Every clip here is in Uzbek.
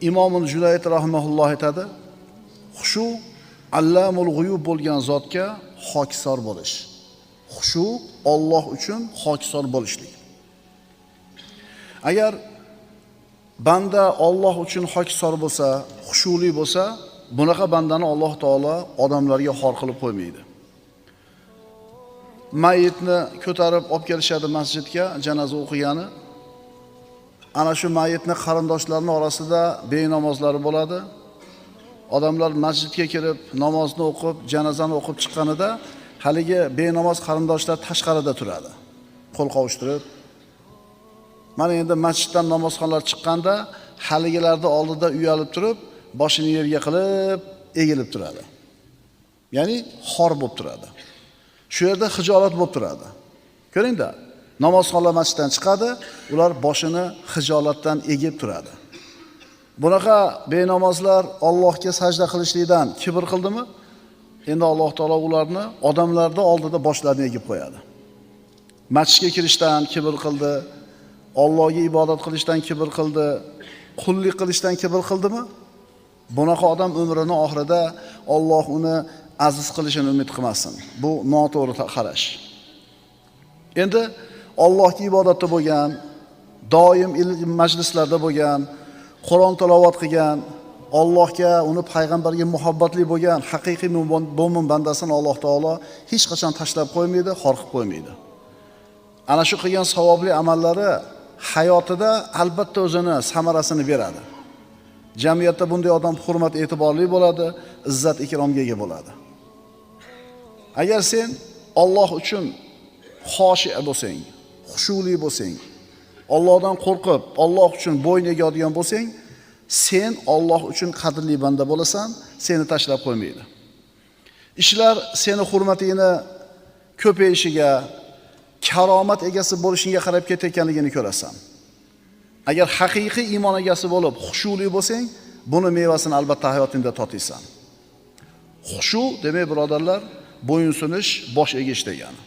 Imom Junayd rahimahulloh aytadi, xushu allamul g'uyub bo'lgan zotga hokisor bo'lish. Xushu Alloh uchun hokisor bo'lishlik. Agar banda Alloh uchun hokisor bo'lsa, xushuli bo'lsa, bunaqa bandani Alloh taolo odamlarga xor qilib qo'ymaydi. Mayitni ko'tarib olib kelishadi masjidga, janoza o'qigani. Ana shu mayitni qarindoshlarining orasida benamozlari bo'ladi. Odamlar masjidga kirib, namozni o'qib, janozani o'qib chiqqanida haligi benamoz qarindoshlar tashqarida turadi. Qo'l qovushtirib. Mana endi masjiddan namozxonlar chiqqanda haligilarning oldida uyalib turib, boshini yerga qilib, egilib turadi. Ya'ni xor bo'lib turadi. Shu yerda hijolat bo'lib turadi. Ko'ring-da, namozxonlar masjiddan chiqadi, ular boshini hijolatdan egib turadi. Bunaqa benamozlar Allohga sajda qilishlikdan kibr qildimi? Endi Alloh taolo ularni odamlarning oldida boshlarini egib qo'yadi. Masjidga kirishdan kibr qildi, Allohga ibodat qilishdan kibr qildi, qullik qilishdan kibr qildimi? Bunaqa odam umrining oxirida Alloh uni aziz qilishini umid qilmasin. Bu noto'g'ri qarash. Endi Allohga ibodatda bo'lgan, doim ilm majlislarda bo'lgan, Qur'on tilovat qilgan, Allohga, uni payg'ambarga muhabbatli bo'lgan haqiqiy mo'min bandasini Alloh taolo hech qachon tashlab qo'ymaydi, xor qilib qo'ymaydi. Ana shu qilgan savobli amallari hayotida albatta o'zini samarasini beradi. Jamiyatda bunday odam hurmat e'tiborli bo'ladi, izzat ikromga ega bo'ladi. Agar sen Alloh uchun xoshi bo'lsang, xushuli bo'lsang, Allohdan qo'rqib, Alloh uchun bo'yin egadigan bo'lsang, sen Alloh uchun qadrli banda bo'lasan, seni tashlab qo'ymaydi. Ishlar seni hurmatingni ko'payishiga, karomat egasi bo'lishingga qarab ketayotganligini ko'rasan. Agar haqiqiy iymon egasi bo'lib, xushuli bo'lsang, buni mevasini albatta hayotingda totiysan. Xushu demak, birodarlar, bo'yinsunish, bosh egish degani.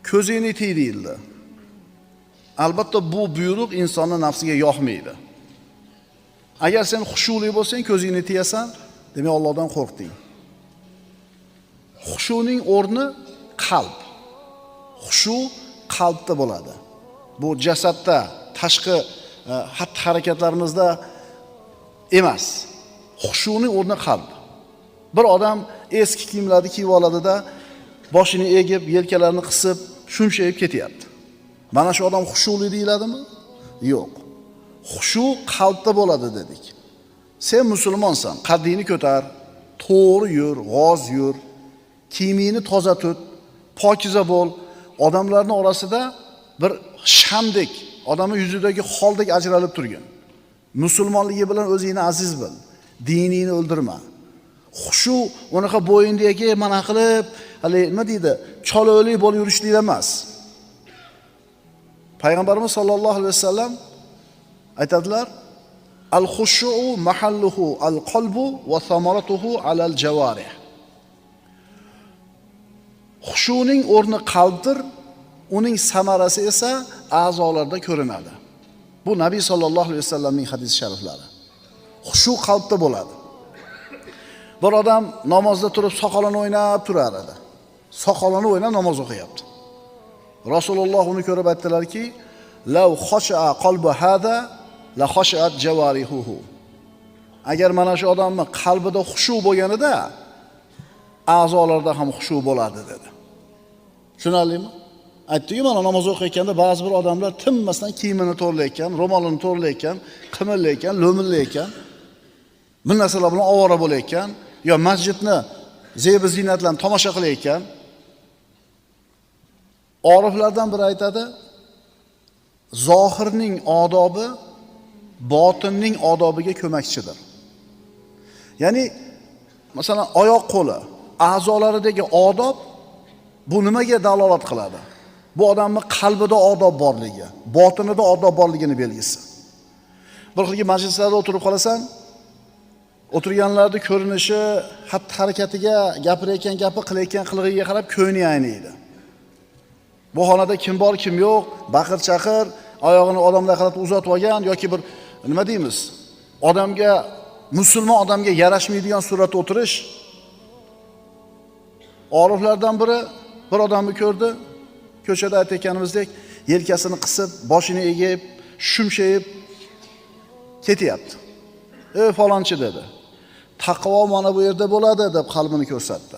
Ko'zingni tiy deyildi. Albatta bu buyruq insonning nafsiga yoqmaydi. Agar sen xushuli bo'lsang, ko'zingni tiyasan, demak Allohdan qo'rqding. Xushuning o'rni qalb. Xushu qalbda bo'ladi. Bu jasadda, tashqi xatti-harakatlarimizda emas. Xushuning o'rni qalb. Bir odam eski kiyimlarni kiyib oladida, boshini egib, yelkalarini qisib, shumshayib ketyapti. Mana shu odam xushuli deyiladimi? Yo'q. Xushu qalbda bo'ladi dedik. Sen musulmonsan, qaddingni ko'tar, to'g'ri yur, g'oz yur, kiyimingni toza tut, pokiza bo'l. Odamlarning orasida bir shamdek, odamning yuzidagi holdek ajralib turgin. Musulmonligi bilan o'zingni aziz bil, diningni o'ldirma. Xushu unaqa bo'yindagi mana qilib, hali nima deydi, chololik bo'lib yurishlik emas. Payg'ambarimiz sollallohu alayhi vasallam aytadilar: "Al-xushu'u mahalluhu al-qalbu va samaratuhu alal jawarih." Xushuning o'rni qalbdir, uning samarasi esa a'zolarda ko'rinadi. Bu Nabiy sollallohu alayhi vasallamning hadis shariflari. Xushu qalbda bo'ladi. Bir odam namozda turib soqolini o'ynab turar edi. Soqolini o'ynab namoz o'qiyapti. Rasululloh uni ko'rib aytdilarki: "Law khasha'a qalbu hada la khasha'at jawarihuhu." Agar mana shu odamning qalbida xushu bo'lganida, a'zolarda ham xushu bo'ladi dedi. Tushunarlimi? Aytdiki, mana namoz o'qiyotganda ba'zi bir odamlar tinmasdan kiyimini to'rlayotgan, ro'molini to'rlayotgan, qimirlayotgan, lo'millayotgan, bu narsalar bilan ovora bo'layotgan, yo masjidni zebi ziynatlan tomosha qilayotgan. Oriflardan biri aytadi, zohirning odobi botinning odobiga ko'makchidir. Ya'ni masalan oyoq qo'li, a'zolaridagi odob bu nimaga dalolat qiladi? Bu odamning qalbida odob borligi, botinida odob borligini belgisi. Bir xilgi majlislarda o'tirib qolasan, o'tirganlarning ko'rinishi, xatti-harakatiga, gapirayotgan gapi, qilayotgan qilig'iga qarab ko'ngli ayniydi. Bu xonada kim bor, kim yo'q, baqir-chaqir, oyog'ini odamlar qaratib uzatib olgan yoki bir nima deymiz? Odamga, musulmon odamga yarashmaydigan suratda o'tirish. Oriflardan biri bir odamni ko'rdi, ko'chada aytganimizdek, yelkasini qisib, boshini egib, shumshayib ketyapti. "Ey falonchi" dedi. "Taqvo mana bu yerda bo'ladi" deb qalbini ko'rsatdi.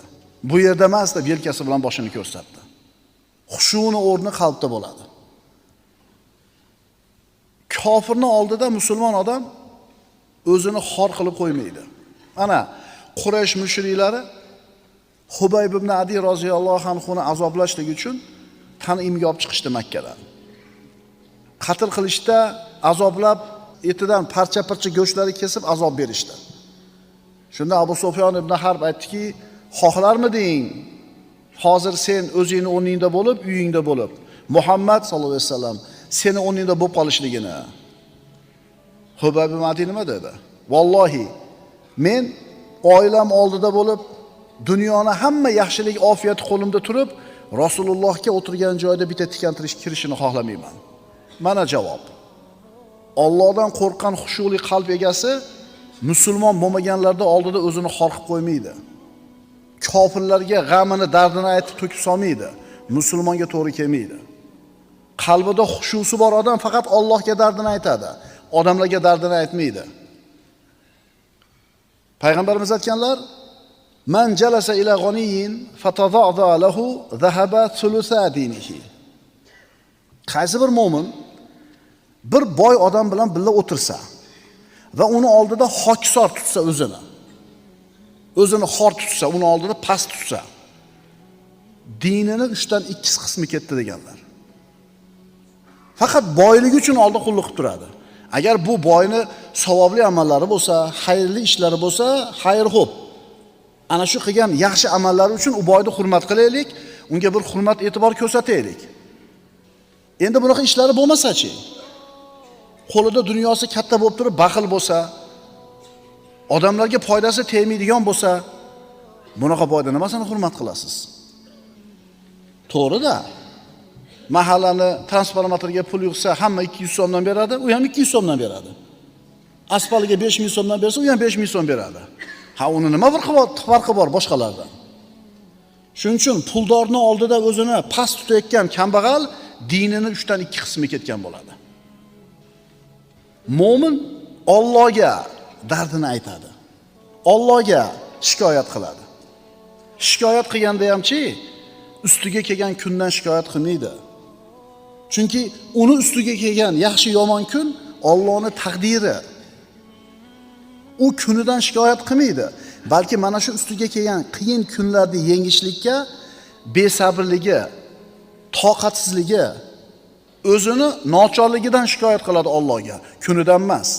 Bu yerda emas deb yelkasi bilan boshini ko'rsatdi. Xushuni o'rni qalbda bo'ladi. Kofirning oldida musulmon odam o'zini xor qilib qo'ymaydi. Mana Quraysh mushriklari Hubayb ibn Adi roziyallohu anhuni azoblashlik uchun Tanimga olib chiqishdi Makkadan. Qatl qilishda azoblab, etidan parcha-parcha go'shtlari kesib azob berishdi. Shunda Abu Sufyon ibn Harb aytdiki, "Xohlarmiding? Hozir sen o'zingning o'rningda bo'lib, uyingda bo'lib, Muhammad sallallohu alayhi vasallam seni o'rningda bo'lib qolishligini." Hubayb ibn Adi nima dedi? "Vallohi, men oilam oldida bo'lib, dunyoni hamma yaxshilik, ofiyat qo'limda turib, Rasulullohga o'tirgan joyda bitta tikantirish kirishini xohlamayman." Mana javob. Allohdan qo'rqqan xushuli qalb egasi musulmon bo'lmaganlarda oldida o'zini xor qilib qo'ymaydi. Kofirlarga g'amini, dardini aytib to'kib solmaydi. Musulmonga to'g'ri kelmaydi. Qalbida xushusi bor odam faqat Allohga dardini aytadi, odamlarga dardini aytmaydi. Payg'ambarimiz aytganlar: "Man jalasa ila g'aniyin fatada'za lahu zahaba thulutha dinihi." Qaysi bir mu'min bir boy odam bilan birga o'tirsa va uni oldida hokisor tutsa, o'zini xor tutsa, uni oldida past tutsa, dinini 3dan 2 qismi ketdi deganlar. Faqat boyligi uchun oldida qulluq qilib turadi. Agar bu boyni savobli amallari bo'lsa, xayrli ishlari bo'lsa, xayr xo'p. Ana shu qilgan yaxshi amallari uchun u boyni hurmat qilaylik, unga bir hurmat e'tibor ko'rsataylik. Endi bunaqa ishlari bo'lmasa-chi? Qo'lida dunyosi katta bo'lib turib baxil bo'lsa, odamlarga foydasi tegmaydigan bo'lsa, bunaqa boyda nimasini hurmat qilasiz? To'g'ri-da. Mahallani transformatorga pul yig'sa, hamma 200 so'mdan beradi, u ham 200 so'mdan beradi. Asfaltiga 5000 so'mdan bersa, u ham 5000 so'm beradi. Ha, uni nima bir farqi bor boshqalardan? Shuning uchun puldorning oldida o'zini past tutayotgan kambag'al dinini 3dan 2 qismi ketgan bo'ladi. Mo'min Allohga dardini aytadi. Allohga shikoyat qiladi. Shikoyat qilganda hamchi ustiga kelgan kundan shikoyat qilmaydi. Chunki uni ustiga kelgan yaxshi yomon kun Allohning taqdiri. U kunidan shikoyat qilmaydi, balki mana shu ustiga kelgan qiyin kunlarni yengishlikka besabrligi, toqatsizligi, o'zini nochorligidan shikoyat qiladi Allohga, kunidan emas.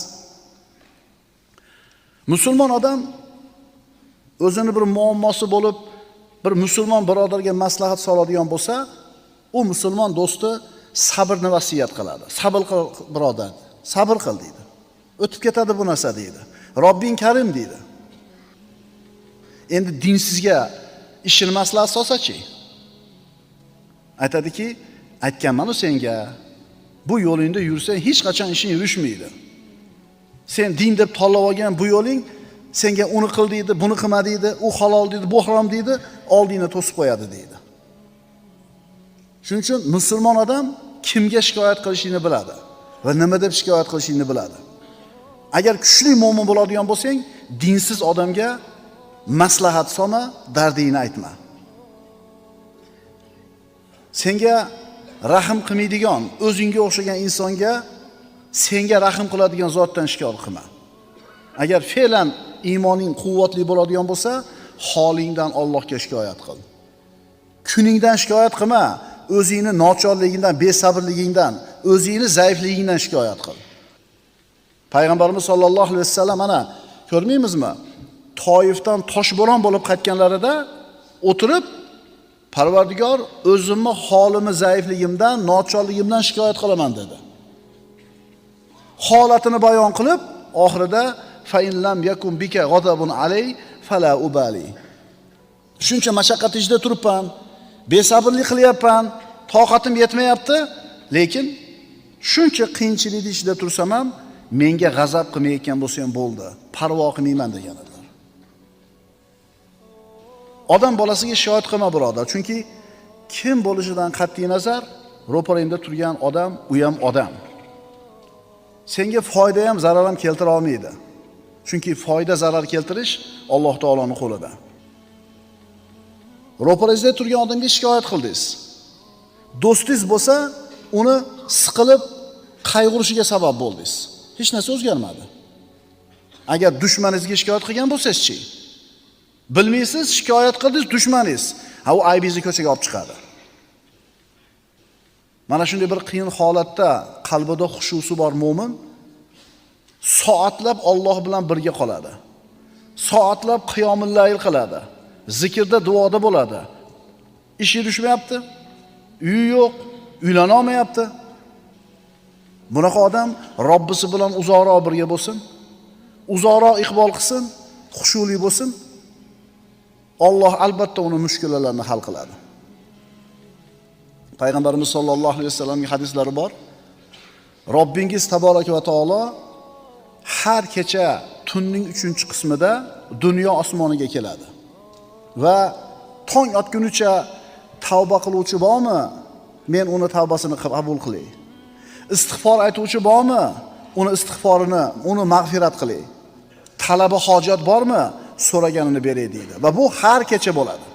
Musulmon odam o'zini bir muammosi bo'lib, bir musulmon birodarga maslahat soladigan bo'lsa, u musulmon do'sti sabrni vasiyat qiladi. Sabr qil birodar, sabr qil deydi. O'tib ketadi bu narsa deydi. Robbing Karim deydi. Endi dinsizga ishini maslahat solsa-chi? Aytadiki, aytganman-ku senga, bu yo'lingda yursang hech qachon ishing yurishmaydi. Sen din deb tanlab olgan bu yo'ling senga uni qil deydi, buni qilma deydi, u halol deydi, bu harom deydi, oldingni to'sib qo'yadi deydi. Shuning uchun musulmon odam kimga shikoyat qilishini biladi va nima deb shikoyat qilishini biladi. Agar kuchli mo'min bo'ladigan bo'lsang, dinsiz odamga maslahat solma, dardingni aytma. Senga rahim qilmaydigan, o'zingga o'xshagan insonga senga rahim qiladigan zotdan shikoyat qilma. Agar fe'lan iymoning quvvatli bo'ladigan bo'lsa, holingdan Allohga shikoyat qil. Kuningdan shikoyat qilma, o'zingni nochorligidan, besabrligingdan, o'zingni zaifligingdan shikoyat qil. Payg'ambarimiz sollallohu alayhi vasallam mana ko'rmaymizmi? Toifdan toshbo'ron bo'lib qaytganlarida o'tirib, Parvardigor, o'zimni holimi zaifligimdan, nochorligimdan shikoyat qilaman dedi. Holatini bayon qilib, oxirida fa in lam yakun bika ghadabun alay fala ubali. Shuncha mashaqqat ichida turibman, besabrlik qilyapman, toqatim yetmayapti, lekin Shuncha qiyinchilik ichida tursam ham menga g'azab qilmayotgan bo'lsa ham bo'ldi. Parvo qilmayman degan edilar. Odam bolasiga shikoyat qilma birodar, chunki kim bo'lishidan qat'iy nazar ro'parangda turgan odam, u ham odam. Senga foyda ham, zarar ham keltira olmaydi. Chunki foyda, zarar keltirish Alloh taoloning qo'lida. Ro'parangizda turgan odamga shikoyat qildingiz. Do'stingiz bo'lsa, uni siqilib qayg'urishiga sabab bo'ldingiz. Hech narsa o'zgarmadi. Agar dushmaningizga shikoyat qilgan bo'lsangiz-chi? Bilmaysiz, shikoyat qildingiz dushmaningiz. Ha, u aybingizni ko'chaga olib chiqadi. Mana shunday bir qiyin holatda qalbida xushusi bor mo'min soatlab Alloh bilan birga qoladi. Soatlab qiyomul layl qiladi. Zikrda, duoda bo'ladi. Ishi tushmayapti, uyi yo'q, uylana olmayapti. Bunaqa odam Robbisi bilan uzoqroq birga bo'lsin, uzoqroq iqbol qilsin, xushuli bo'lsin. Alloh albatta uni mushkullalarni hal qiladi. Payg'ambarimiz sollallohu alayhi vasallamning hadislari bor. Robbingiz taboraka va taolo har kecha tunning 3-qismida dunyo osmoniga keladi. Va tong otgunicha tavba qiluvchi bormi? Men uni tavbasini qabul qilay. Istig'for aytuvchi bormi? Uni istig'forini, uni mag'firat qilay. Talabi hojat bormi? So'raganini beray deydi. Va bu har kecha bo'ladi.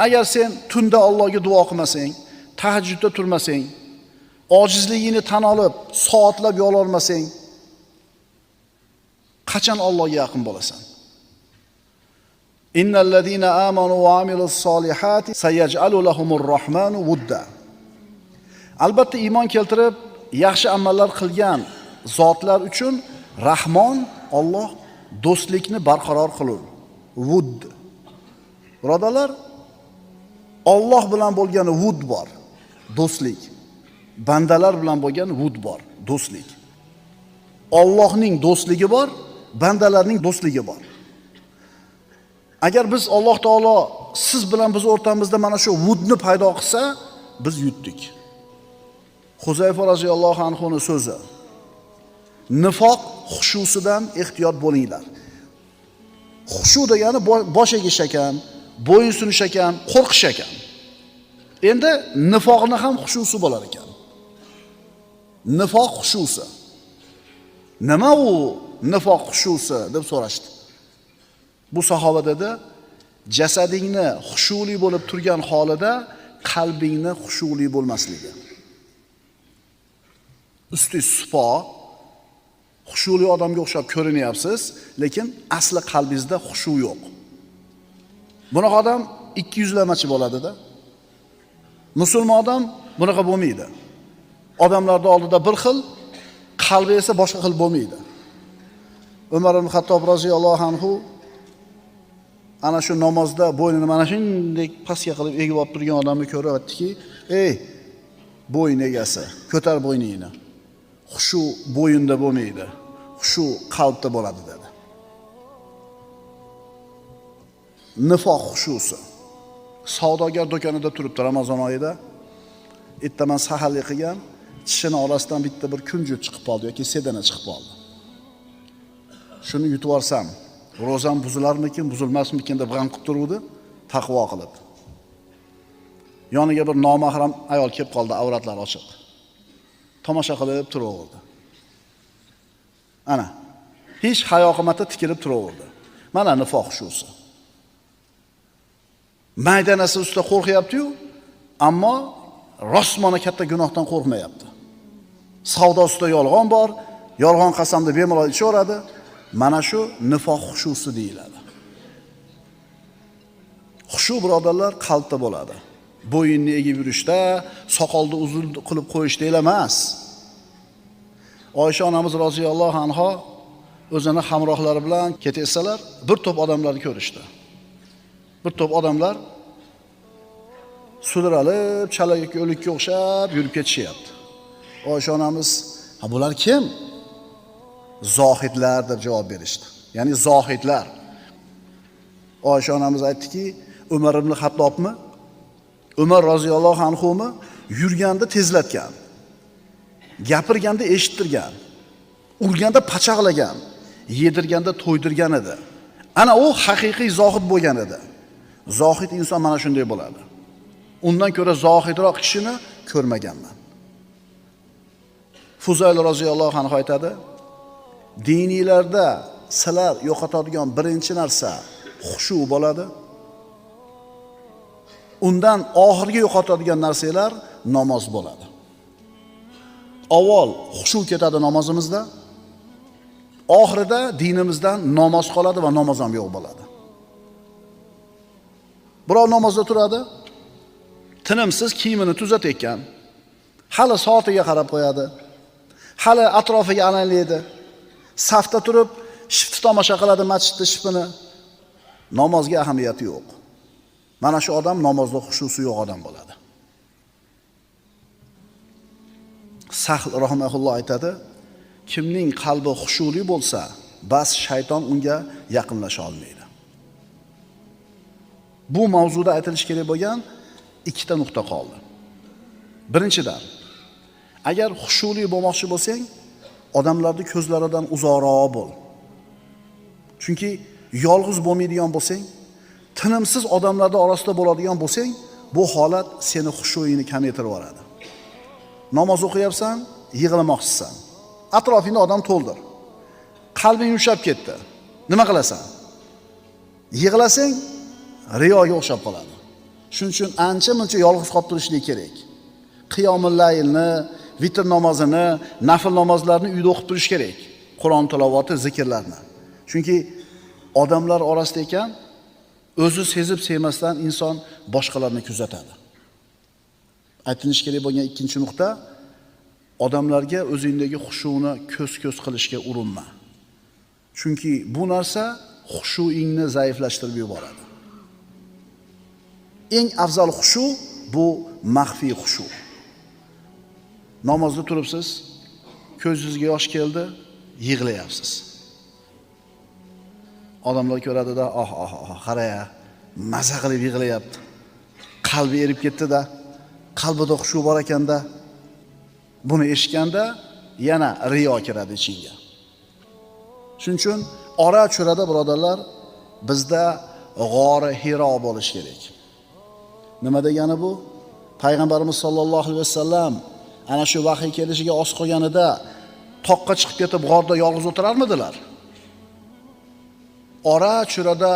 Agar sen tunda Allohga duo qilmasang, tahajjudda turmasang, ojizligingni tan olib, soatlab yolvormasang, qachon Allohga yaqin bo'lasan? Innal ladina amanu va amilus solihati sayaj'alu lahumur rahmanu wudda. Albatta iymon keltirib, yaxshi amallar qilgan zotlar uchun Rahmon Alloh do'stlikni barqaror qilur. Wud. Birodarlar, Alloh bilan bo'lgan wud bor, do'stlik. Bandalar bilan bo'lgan wud bor, do'stlik. Allohning do'stligi bor, bandalarning do'stligi bor. Agar biz Alloh taolo siz bilan biz o'rtamizda mana shu wudni paydo qilsa, biz yutdik. Huzayfa roziyallohu anhuning so'zi. Nifoq xushusidan ehtiyot bo'linglar. Xushu degani bosh egish ekan, bo'yin sunish ekan, qo'rqish ekan. Endi nifoqni ham xushusi bo'lar ekan. Nifoq xushusi. Nima u nifoq xushusi deb so'rashdi. Bu sahoba dedi, jasadingni xushuli bo'lib turgan holida qalbingni xushuli bo'lmasligi. Usti supo, xushuli odamga o'xshab ko'rinyapsiz, lekin asli qalbingizda xushu yo'q. Bunaqa odam 200lamachi bo'ladi-da. Musulmon odam bunaqa bo'lmaydi. Odamlarning oldida bir xil, qalbi esa boshqa xil bo'lmaydi. Umar ibn Xattob roziyallohu anhu ana shu namozda bo'ynini mana shunday pastga qilib egib olib turgan odamni ko'rib aytdiki, "Ey, bo'yin egasi, ko'tar bo'yningni. Xushu bo'yinda bo'lmaydi, xushu qalbda bo'ladi" dedi. Nifoq xushusi. Savdogar do'konida turibdi Ramazon oyida. Ertaman saharlik qilgan, tishini orasidan bitta bir kunjut chiqib qoldi yoki sedana chiqib qoldi. Shuni yutib olsam, ro'zam buzilarmikin, buzilmasmikin deb g'am qilib turuvdi, taqvo qilib. Yoniga bir nomahram ayol kelib qoldi, avratlari ochiq. Tomosha qilib turaverdi. Ana, hech hayo qilmadi, tikilib turaverdi. Mana nifoq xushusi. Maydanasi ustida qo'rqyapti-yu, ammo rostmona katta gunohdan qo'rqmayapti. Savdo ustida yolg'on bor, yolg'on qasamda bemalol ichaveradi. Mana shu nifoq xushusi deyiladi. Xushu birodarlar qalbda bo'ladi. Bo'yinni egib yurishda, soqolni uzun qilib qo'yishda emas. Oysha onamiz roziyallohu anha o'zini hamrohlari bilan ketsalar, bir to'p odamlarni ko'rishdi. Bir to'p odamlar sudralib, chalaga o'likka o'xshab yurib ketishyapti. Oysha onamiz, "Ha, bular kim?" Zohidlar deb javob berishdi. Ya'ni zohidlar. Oysha onamiz aytdiki, Umar ibn Xattobmi? Umar roziyallohu anhumi? yurganda tezlatgan, gapirganda eshittirgan, urganda pachaqlagan, yedirganda to'ydirgan edi. Ana u haqiqiy zohid bo'lgan edi. Zohid inson mana shunday bo'ladi. Undan ko'ra zohidroq kishini ko'rmaganman. Fuzayl roziyallohu anhu aytadi, diniylarda sizlar yo'qotadigan birinchi narsa xushu bo'ladi. Undan oxirgi yo'qotadigan narsalar namoz bo'ladi. Avval xushu ketadi namozimizda, oxirida dinimizdan namoz qoladi va namoz ham yo'q bo'ladi. Birov namozda turadi, tinimsiz kiyimini tuzatayotgan, hali soatiga qarab qo'yadi, hali atrofiga alanlaydi, safda turib shiftni tomosha qiladi, masjidda shiftini. Namozga ahamiyati yo'q. Mana shu odam namozda xushusi yo'q odam bo'ladi. Sahl rahimahulloh aytadi, kimning qalbi xushuli bo'lsa, bas shayton unga yaqinlasha olmaydi. Bu mavzuda aytilish kerak bo'lgan ikkita nuqta qoldi. Birinchidan, agar xushuli bo'lmoqchi bo'lsang, odamlarning ko'zlaridan uzoqroq bo'l. Chunki yolg'iz bo'lmaydigan bo'lsang, tinimsiz odamlarning orasida bo'ladigan bo'lsang, bu holat seni xushuyingni kamaytirib yuboradi. Namoz o'qiyapsan, yig'lamoqchisan. Atrofingda odam to'ldir. Qalbing yumshab ketdi. Nima qilasan? Yig'lasang, riyoga o'xshab qoladi. Shuning uchun ancha-muncha yolg'iz qolib turishlik kerak. Qiyomul laylni, vitr namozini, nafl namozlarini uyda o'qib turish kerak. Qur'on tilovati, zikrlarni. Chunki odamlar orasida ekan, o'zi sezib sevmasdan inson boshqalarni kuzatadi. Aytilish kerak bo'lgan ikkinchi nuqta, odamlarga o'zingdagi xushuni ko'z-ko'z qilishga urinma. Chunki bu narsa xushuyingni zaiflashtirib yuboradi. Eng afzal xushu bu maxfiy xushu. Namozda turibsiz, ko'zingizga yosh keldi, yig'layapsiz. Odamlar ko'radi-da, qaraya, maza qilib yig'layapti. Qalbi erib ketdi-da, qalbida xushu bor ekanda. Buni eshitganda yana riyo kiradi ichingga. Shuning uchun ora-chorada birodarlar, bizda g'ori Hiro bo'lish kerak. Nima degani bu? Payg'ambarimiz sollallohu alayhi vasallam ana shu vahiy kelishiga oz qolganida toqqa chiqib ketib g'orda yolg'iz o'tirarmidilar? Ora-chorada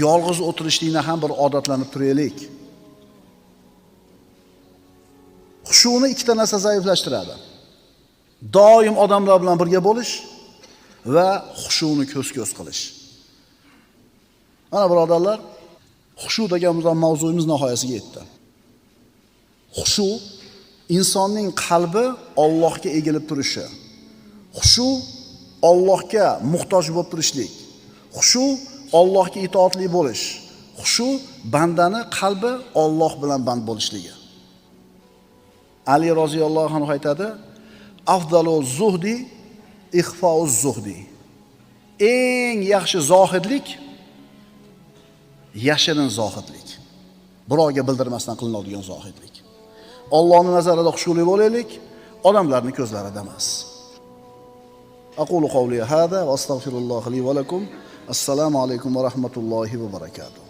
yolg'iz o'tirishlikni ham bir odatlanib turaylik. Xushuni ikkita narsa zaiflashtiradi. Doim odamlar bilan birga bo'lish va xushuni ko'z-ko'z qilish. Mana birodarlar, xushu degan mavzuyimiz nihoyasiga yetdi. Xushu insonning qalbi Allohga egilib turishi. Xushu Allohga muhtoj bo'lib turishlik. Xushu Allohga itoatli bo'lish. Xushu bandani qalbi Alloh bilan band bo'lishligi. Ali roziyallohu anhu aytadi, afdalu zuhdi ixfauz zuhdi. Eng yaxshi zohidlik yashirin zohidlik. Birovga bildirmasdan qilinadigan zohidlik. Allohning nazarida xushuli bo'laylik, odamlarning ko'zlarida emas. Aqulu qawli hada va astagfirulloh li va lakum. Assalomu alaykum va rahmatullohi va barakatuh.